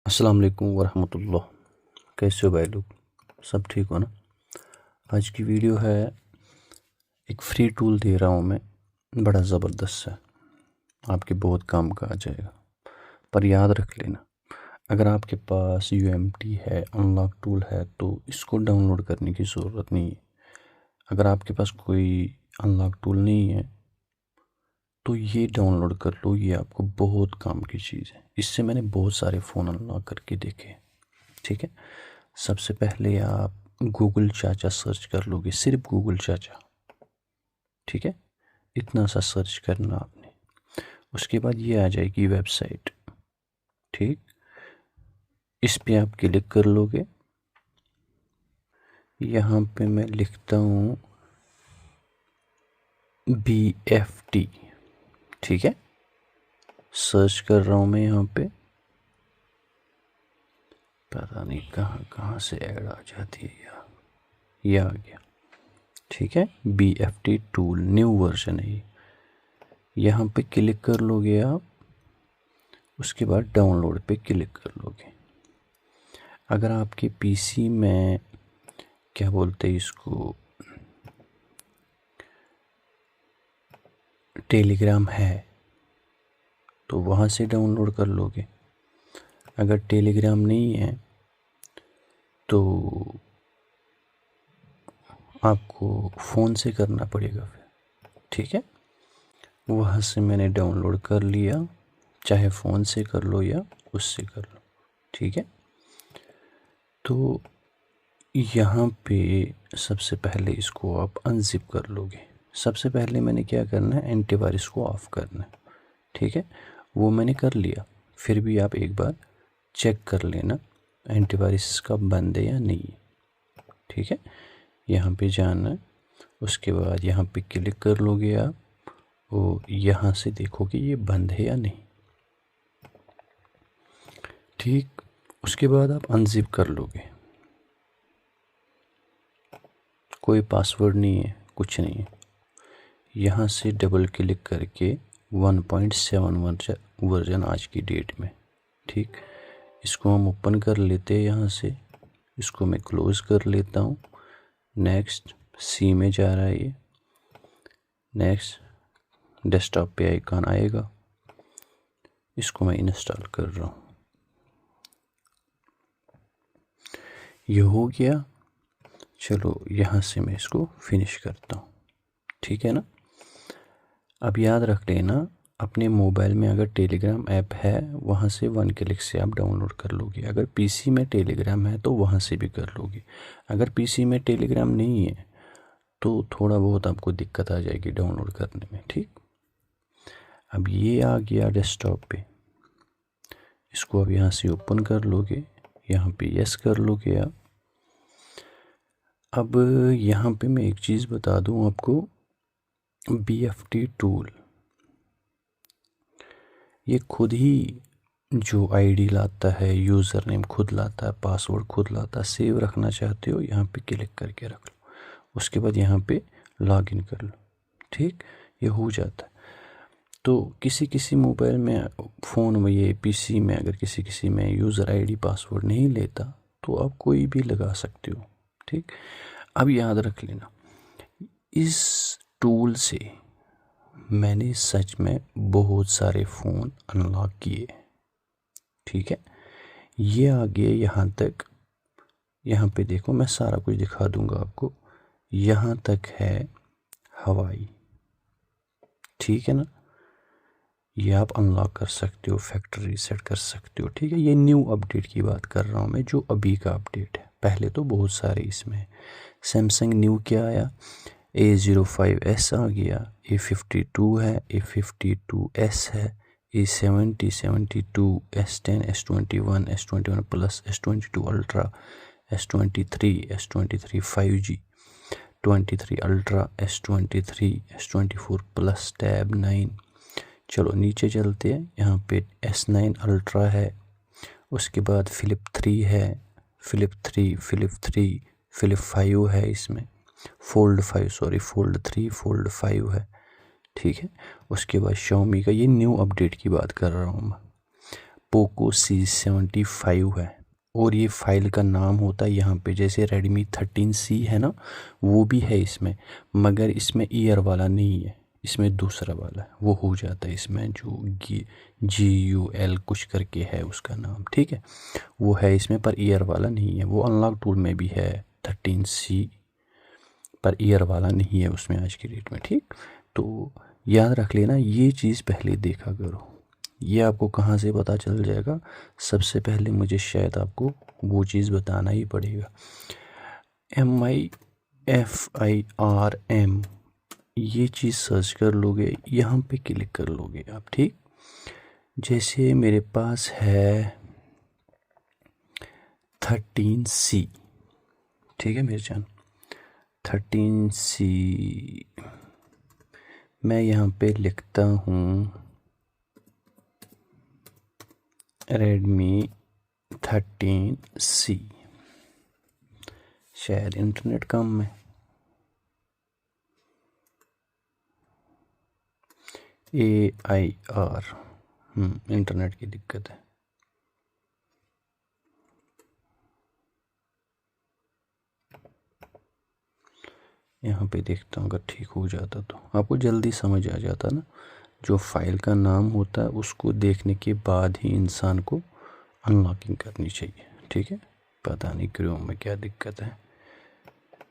अस्सलाम वालेकुम वरहमतुल्लाह। कैसे हो भाई लोग? सब ठीक हो ना? आज की वीडियो है, एक फ्री टूल दे रहा हूँ मैं, बड़ा ज़बरदस्त है, आपके बहुत काम का आ जाएगा। पर याद रख लेना, अगर आपके पास UMT है, अनलॉक टूल है, तो इसको डाउनलोड करने की ज़रूरत नहीं है। अगर आपके पास कोई अनलॉक टूल नहीं है तो ये डाउनलोड कर लो, ये आपको बहुत काम की चीज़ है। इससे मैंने बहुत सारे फ़ोन अनलॉक करके देखे, ठीक है। सबसे पहले आप गूगल चाचा सर्च कर लोगे, सिर्फ गूगल चाचा, ठीक है। इतना सा सर्च करना आपने, उसके बाद ये आ जाएगी वेबसाइट, ठीक। इस पे आप क्लिक कर लोगे। यहाँ पे मैं लिखता हूँ BFT, ठीक है। सर्च कर रहा हूँ मैं यहाँ पे, पता नहीं कहाँ कहाँ से ऐड आ जाती है यार, ये आ गया, ठीक है। BFT टूल न्यू वर्जन है ये। यहाँ पे क्लिक कर लोगे आप, उसके बाद डाउनलोड पे क्लिक कर लोगे। अगर आपके PC में क्या बोलते हैं इसको, टेलीग्राम है तो वहाँ से डाउनलोड कर लोगे। अगर टेलीग्राम नहीं है तो आपको फ़ोन से करना पड़ेगा फिर, ठीक है। वहाँ से मैंने डाउनलोड कर लिया, चाहे फ़ोन से कर लो या उससे कर लो, ठीक है। तो यहाँ पे सबसे पहले इसको आप अनजिप कर लोगे। सबसे पहले मैंने क्या करना है, एंटीवायरस को ऑफ़ करना है, ठीक है। वो मैंने कर लिया, फिर भी आप एक बार चेक कर लेना एंटीवायरस का बंद है या नहीं है, ठीक है। यहाँ पे जाना है, उसके बाद यहाँ पे क्लिक कर लोगे आप, और यहाँ से देखोगे ये बंद है या नहीं, ठीक। उसके बाद आप अनजिप कर लोगे, कोई पासवर्ड नहीं है, कुछ नहीं है। यहाँ से डबल क्लिक करके 1.7 वर्जन आज की डेट में, ठीक। इसको हम ओपन कर लेते हैं यहाँ से, इसको मैं क्लोज़ कर लेता हूँ। नेक्स्ट सी में जा रहा है ये, नेक्स्ट डेस्कटॉप पे आइकन आएगा, इसको मैं इंस्टॉल कर रहा हूँ। ये हो गया, चलो यहाँ से मैं इसको फिनिश करता हूँ, ठीक है ना। अब याद रख लेना, अपने मोबाइल में अगर टेलीग्राम ऐप है वहाँ से 1 क्लिक से आप डाउनलोड कर लोगे। अगर PC में टेलीग्राम है तो वहाँ से भी कर लोगे। अगर PC में टेलीग्राम नहीं है तो थोड़ा बहुत आपको दिक्कत आ जाएगी डाउनलोड करने में, ठीक। अब ये आ गया डेस्कटॉप पे, इसको अब यहाँ से ओपन कर लोगे, यहाँ पे यस कर लोगे आप। अब यहाँ पे मैं एक चीज़ बता दूँ आपको, BFT टूल ये खुद ही जो ID लाता है, यूज़र नेम खुद लाता है, पासवर्ड खुद लाता है। सेव रखना चाहते हो यहाँ पे क्लिक करके रख लो, उसके बाद यहाँ पे लॉगिन कर लो, ठीक। ये हो जाता है। तो किसी किसी मोबाइल में, फ़ोन में, ये PC में अगर किसी किसी में यूज़र ID पासवर्ड नहीं लेता तो आप कोई भी लगा सकते हो, ठीक। अब याद रख लेना, इस टूल से मैंने सच में बहुत सारे फ़ोन अनलॉक किए, ठीक है। ये आ गए यहाँ तक, यहाँ पे देखो मैं सारा कुछ दिखा दूंगा आपको। यहाँ तक है हवाई, ठीक है ना। ये आप अनलॉक कर सकते हो, फैक्ट्री रीसेट कर सकते हो, ठीक है। ये न्यू अपडेट की बात कर रहा हूँ मैं, जो अभी का अपडेट है। पहले तो बहुत सारे इसमें है। सैमसंग न्यू क्या आया, A05s आ गया, A52 है, A52s है, A70, 72, S10, S21, S21 plus, S22 ultra, S23, S23 5G, 23 ultra, S23, S24 plus, tab 9। चलो नीचे चलते हैं, यहाँ पे S9 अल्ट्रा है, उसके बाद फ्लिप 3 है, फ्लिप 5 है, इसमें फोल्ड 5, सॉरी फोल्ड 3, फोल्ड 5 है, ठीक है। उसके बाद Xiaomi का, ये न्यू अपडेट की बात कर रहा हूँ मैं। पोको C75 है और ये फ़ाइल का नाम होता है यहाँ पे, जैसे Redmi 13C है ना, वो भी है इसमें, मगर इसमें ईयर वाला नहीं है, इसमें दूसरा वाला है, वो हो जाता है इसमें जो GUL कुछ करके है उसका नाम, ठीक है, वो है इसमें, पर ईयर वाला नहीं है। वो अनलॉक टूल में भी है 13C, पर ईयर वाला नहीं है उसमें आज की डेट में, ठीक। तो याद रख लेना, ये चीज़ पहले देखा करो। ये आपको कहाँ से पता चल जाएगा? सबसे पहले मुझे शायद आपको वो चीज़ बताना ही पड़ेगा। MIFIRM ये चीज़ सर्च कर लोगे, यहाँ पे क्लिक कर लोगे आप, ठीक। जैसे मेरे पास है 13C, ठीक है मेरे जान, 13C मैं यहाँ पे लिखता हूँ Redmi 13C, शायद इंटरनेट कम है, AIR, इंटरनेट की दिक्कत है। यहाँ पे देखता हूँ, अगर ठीक हो जाता तो आपको जल्दी समझ आ जाता ना। जो फाइल का नाम होता है उसको देखने के बाद ही इंसान को अनलॉकिंग करनी चाहिए, ठीक है। पता नहीं क्रोम में क्या दिक्कत है।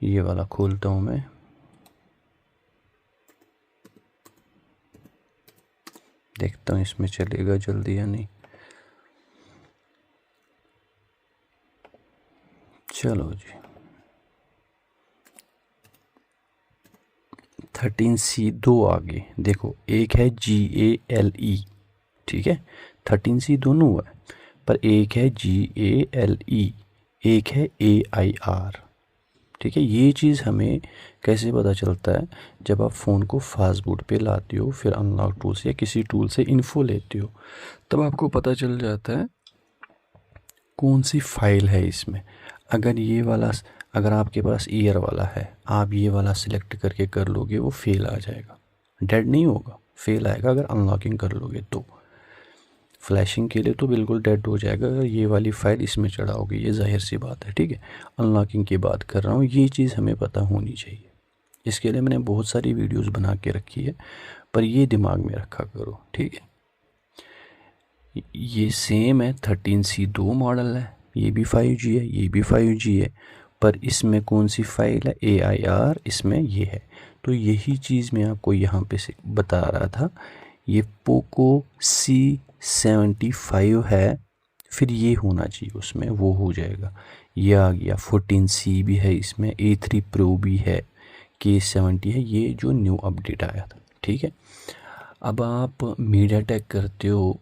ये वाला खोलता हूँ मैं, देखता हूँ इसमें चलेगा जल्दी या नहीं। चलो जी, 13C दो आगे देखो, एक है GALE, ठीक है, 13C दोनों हुआ है, पर एक है GALE, एक है AIR, ठीक है। ये चीज़ हमें कैसे पता चलता है? जब आप फ़ोन को फास्ट बूट पे लाते हो, फिर अनलॉक टूल से या किसी टूल से इन्फो लेते हो, तब आपको पता चल जाता है कौन सी फाइल है इसमें। अगर ये वाला, अगर आपके पास ईयर वाला है, आप ये वाला सिलेक्ट करके कर लोगे, वो फेल आ जाएगा, डेड नहीं होगा, फेल आएगा। अगर अनलॉकिंग कर लोगे तो फ्लैशिंग के लिए तो बिल्कुल डेड हो जाएगा अगर ये वाली फ़ाइल इसमें चढ़ाओगे, ये जाहिर सी बात है, ठीक है। अनलॉकिंग की बात कर रहा हूँ, ये चीज़ हमें पता होनी चाहिए। इसके लिए मैंने बहुत सारी वीडियोस बना के रखी है, पर ये दिमाग में रखा करो, ठीक है। ये सेम है, 13C दो मॉडल है, ये भी 5G है, ये भी 5G है, पर इसमें कौन सी फाइल है? AIR, इसमें ये है। तो यही चीज़ मैं आपको यहाँ पे से बता रहा था। ये पोको C75 है, फिर ये होना चाहिए उसमें, वो हो जाएगा। ये आ गया 14C भी है इसमें, A3 Pro भी है, K70 है, ये जो न्यू अपडेट आया था, ठीक है। अब आप मीडियाटेक करते हो,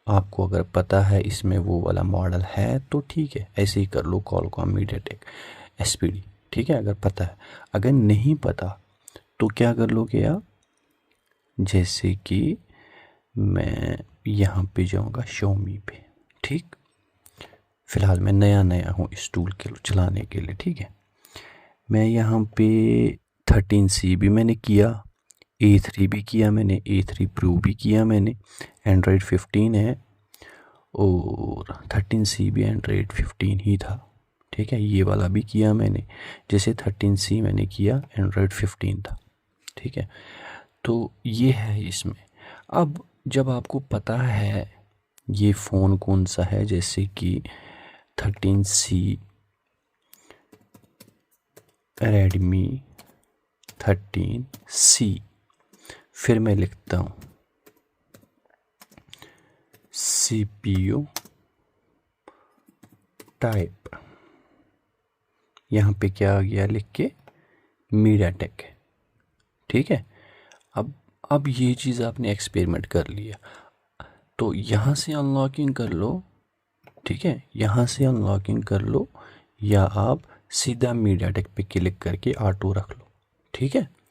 आपको अगर पता है इसमें वो वाला मॉडल है तो ठीक है, ऐसे ही कर लो, कॉलकॉम मीडियाटेक SPD, ठीक है, अगर पता है। अगर नहीं पता तो क्या कर लोगे आप? जैसे कि मैं यहाँ पे जाऊँगा Xiaomi पे, ठीक। फ़िलहाल मैं नया हूँ इस टूल के चलाने के लिए, ठीक है। मैं यहाँ पे 13C भी मैंने किया, A3 भी किया मैंने, A3 Pro भी किया मैंने, Android 15 है, और 13C भी Android 15 ही था, ठीक है। ये वाला भी किया मैंने, जैसे 13C मैंने किया, Android 15 था, ठीक है। तो ये है इसमें। अब जब आपको पता है ये फ़ोन कौन सा है, जैसे कि 13C, Redmi 13C, फिर मैं लिखता हूँ CPU टाइप, यहाँ पे क्या आ गया लिख के? मीडियाटेक, ठीक है। अब ये चीज़ आपने एक्सपेरिमेंट कर लिया, तो यहाँ से अनलॉकिंग कर लो, ठीक है, यहाँ से अनलॉकिंग कर लो, या आप सीधा मीडियाटेक पे क्लिक करके ऑटो रख लो, ठीक है।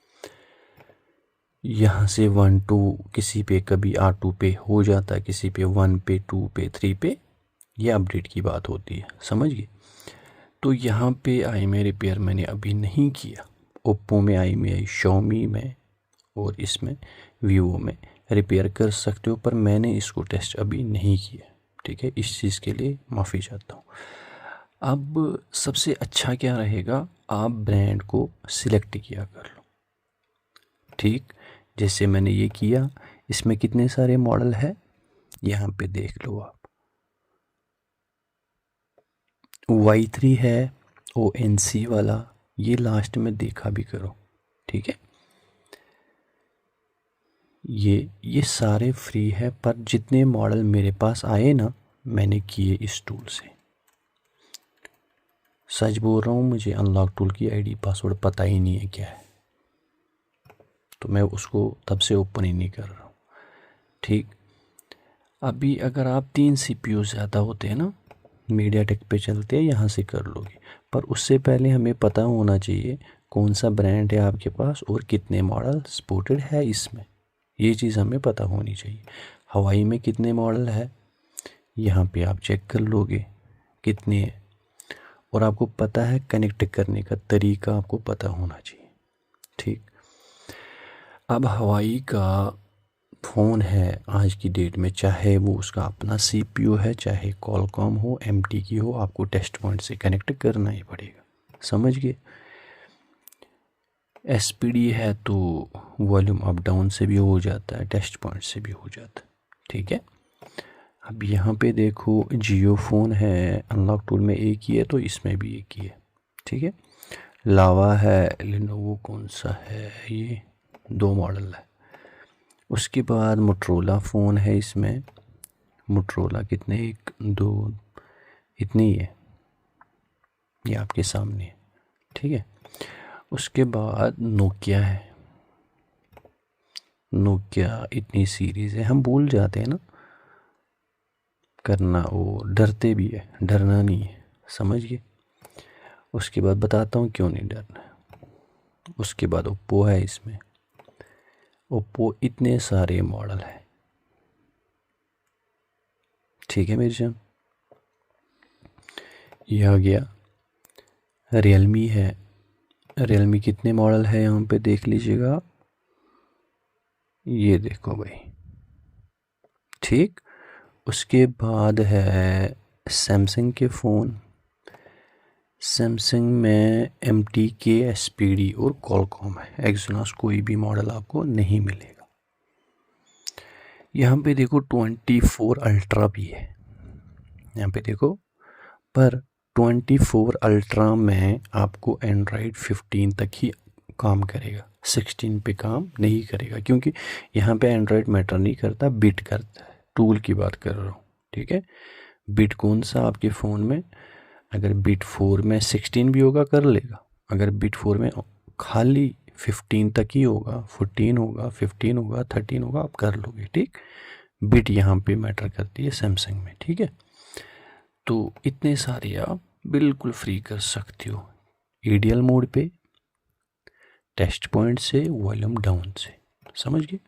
यहाँ से 1 2 किसी पे कभी ऑटो पे हो जाता है, किसी पे 1 पे 2 पे 3 पे, ये अपडेट की बात होती है, समझ गए। तो यहाँ पे आई में रिपेयर मैंने अभी नहीं किया, ओप्पो में आई में, Xiaomi में, और इसमें Vivo में रिपेयर कर सकते हो, पर मैंने इसको टेस्ट अभी नहीं किया, ठीक है, इस चीज़ के लिए माफ़ी चाहता हूँ। अब सबसे अच्छा क्या रहेगा, आप ब्रांड को सिलेक्ट किया कर लो। ठीक, जैसे मैंने ये किया, इसमें कितने सारे मॉडल है यहाँ पे देख लो आप। Y3 है, ONC वाला, ये लास्ट में देखा भी करो। ठीक है, ये सारे फ्री है, पर जितने मॉडल मेरे पास आए ना, मैंने किए इस टूल से। सच बोल रहा हूँ, मुझे अनलॉक टूल की आईडी पासवर्ड पता ही नहीं है क्या है, तो मैं उसको तब से ओपन ही नहीं कर रहा हूँ। ठीक, अभी अगर आप 3 CPU ज़्यादा होते हैं ना, मीडियाटेक पे चलते हैं, यहाँ से कर लोगे, पर उससे पहले हमें पता होना चाहिए कौन सा ब्रांड है आपके पास और कितने मॉडल सपोर्टेड है इसमें, ये चीज़ हमें पता होनी चाहिए। हवाई में कितने मॉडल है यहाँ पे आप चेक कर लोगे कितने हैं, और आपको पता है कनेक्ट करने का तरीका आपको पता होना चाहिए। ठीक, अब हवाई का फ़ोन है आज की डेट में, चाहे वो उसका अपना CPU है, चाहे कॉलकॉम हो, MT की हो, आपको टेस्ट पॉइंट से कनेक्ट करना ही पड़ेगा, समझ गए। SPD है तो वॉल्यूम अप डाउन से भी हो जाता है, टेस्ट पॉइंट से भी हो जाता है। ठीक है, अब यहाँ पे देखो जियो फ़ोन है, अनलॉक टूल में एक ही है तो इसमें भी एक ही है। ठीक है, लावा है, लेनोवो कौन सा है, ये 2 मॉडल है। उसके बाद मोटरोला फ़ोन है इसमें, मोटरोला कितने, 1 2 इतनी ही है, ये आपके सामने है। ठीक है, उसके बाद नोकिया है, नोकिया इतनी सीरीज़ है, हम भूल जाते हैं ना करना, वो डरते भी है, डरना नहीं है, समझ गए। उसके बाद बताता हूँ क्यों नहीं डरना है। उसके बाद ओप्पो है, इसमें ओप्पो इतने सारे मॉडल है। ठीक है मेरी जान, ये आ गया। रियलमी है, रियलमी कितने मॉडल है यहाँ पे देख लीजिएगा, ये देखो भाई। ठीक, उसके बाद है सैमसंग के फ़ोन, सैमसंग में MT के SPD और कॉलकॉम है, एक्सोनस कोई भी मॉडल आपको नहीं मिलेगा। यहाँ पे देखो 24 अल्ट्रा भी है, यहाँ पे देखो, पर 24 अल्ट्रा में आपको एंड्रॉयड 15 तक ही काम करेगा, 16 पे काम नहीं करेगा, क्योंकि यहाँ पे एंड्रॉयड मैटर नहीं करता, बिट करता है। टूल की बात कर रहा हूँ, ठीक है। बिट कौन सा आपके फ़ोन में, अगर बिट 4 में 16 भी होगा कर लेगा, अगर बिट 4 में खाली 15 तक ही होगा, 14 होगा, 15 होगा, 13 होगा, आप कर लोगे। ठीक, बिट यहाँ पे मैटर करती है सैमसंग में। ठीक है, तो इतने सारे आप बिल्कुल फ्री कर सकते हो, ADL मोड पे, टेस्ट पॉइंट से, वॉल्यूम डाउन से, समझ गए।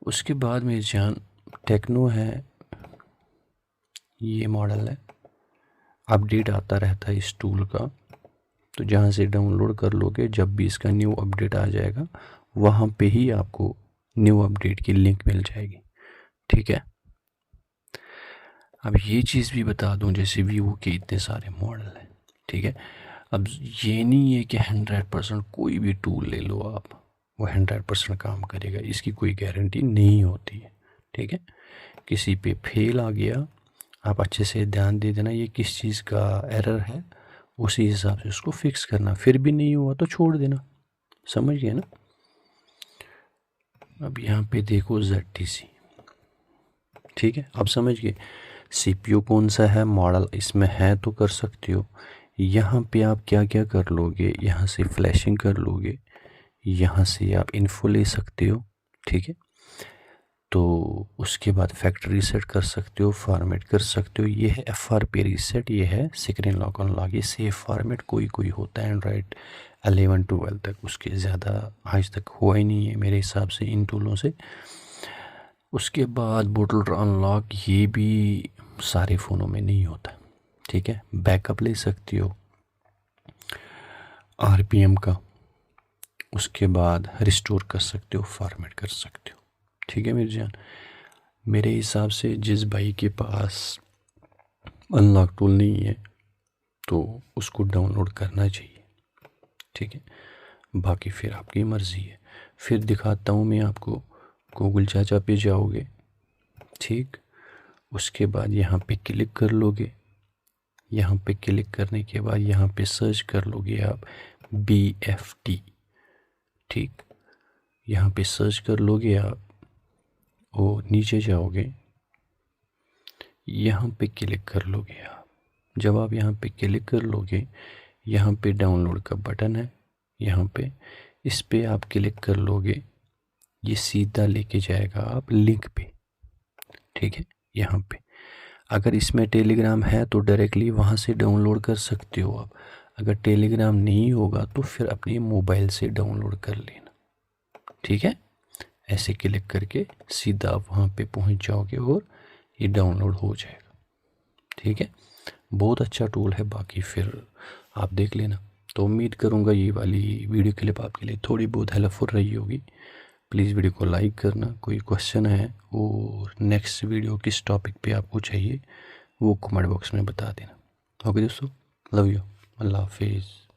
उसके बाद मेरी जान टेक्नो है, ये मॉडल है, अपडेट आता रहता है इस टूल का, तो जहाँ से डाउनलोड कर लोगे, जब भी इसका न्यू अपडेट आ जाएगा वहाँ पे ही आपको न्यू अपडेट की लिंक मिल जाएगी। ठीक है, अब ये चीज़ भी बता दूं, जैसे वीवो के इतने सारे मॉडल हैं। ठीक है, अब ये नहीं है कि 100% कोई भी टूल ले लो आप, वो 100% काम करेगा, इसकी कोई गारंटी नहीं होती है। ठीक है, किसी पे फेल आ गया, आप अच्छे से ध्यान दे देना ये किस चीज़ का एरर है, उसी हिसाब से उसको फिक्स करना, फिर भी नहीं हुआ तो छोड़ देना, समझ गए ना। अब यहाँ पे देखो ZTC, ठीक है, अब समझ गए। CPU कौन सा है, मॉडल इसमें है तो कर सकते हो। यहाँ पे आप क्या क्या कर लोगे, यहाँ से फ्लैशिंग कर लोगे, यहाँ से आप इन्फो ले सकते हो। ठीक है, तो उसके बाद फैक्ट्री रीसेट कर सकते हो, फॉर्मेट कर सकते हो। ये है FRP रीसेट, ये है स्क्रीन लॉक अनलॉक, ये सेफ फॉर्मेट कोई कोई होता है एंड्रॉयड 11 12 तक, उसके ज़्यादा आज तक हुआ ही नहीं है मेरे हिसाब से इन टूलों से। उसके बाद बोटल अनलॉक, ये भी सारे फ़ोनों में नहीं होता। ठीक है, बैकअप ले सकती हो RPM का, उसके बाद रिस्टोर कर सकते हो, फॉर्मेट कर सकते हो। ठीक है मेरी जान, मेरे हिसाब से जिस भाई के पास अनलॉक टूल नहीं है तो उसको डाउनलोड करना चाहिए, ठीक है। बाकी फिर आपकी मर्ज़ी है। फिर दिखाता हूँ मैं आपको। गूगल चाचा पे जाओगे, ठीक। उसके बाद यहाँ पे क्लिक कर लोगे। यहाँ पे क्लिक करने के बाद यहाँ पे सर्च कर लोगे आप BFT, ठीक। यहाँ पे सर्च कर लोगे आप और नीचे जाओगे, यहाँ पे क्लिक कर लोगे आप। जब आप यहाँ पे क्लिक कर लोगे, यहाँ पे डाउनलोड का बटन है, यहाँ पे इस पे आप क्लिक कर लोगे, ये सीधा लेके जाएगा आप लिंक पे, ठीक है। यहाँ पे अगर इसमें टेलीग्राम है तो डायरेक्टली वहाँ से डाउनलोड कर सकते हो आप। अगर टेलीग्राम नहीं होगा तो फिर अपने मोबाइल से डाउनलोड कर लेना, ठीक है। ऐसे क्लिक करके सीधा आप वहाँ पे पहुँच जाओगे और ये डाउनलोड हो जाएगा, ठीक है। बहुत अच्छा टूल है, बाकी फिर आप देख लेना। तो उम्मीद करूँगा ये वाली वीडियो क्लिप आपके लिए थोड़ी बहुत हेल्पफुल रही होगी। प्लीज़ वीडियो को लाइक करना। कोई क्वेश्चन है और नेक्स्ट वीडियो किस टॉपिक पे आपको चाहिए वो कमेंट बॉक्स में बता देना। ओके दोस्तों, लव यू, अल्लाह हाफिज़।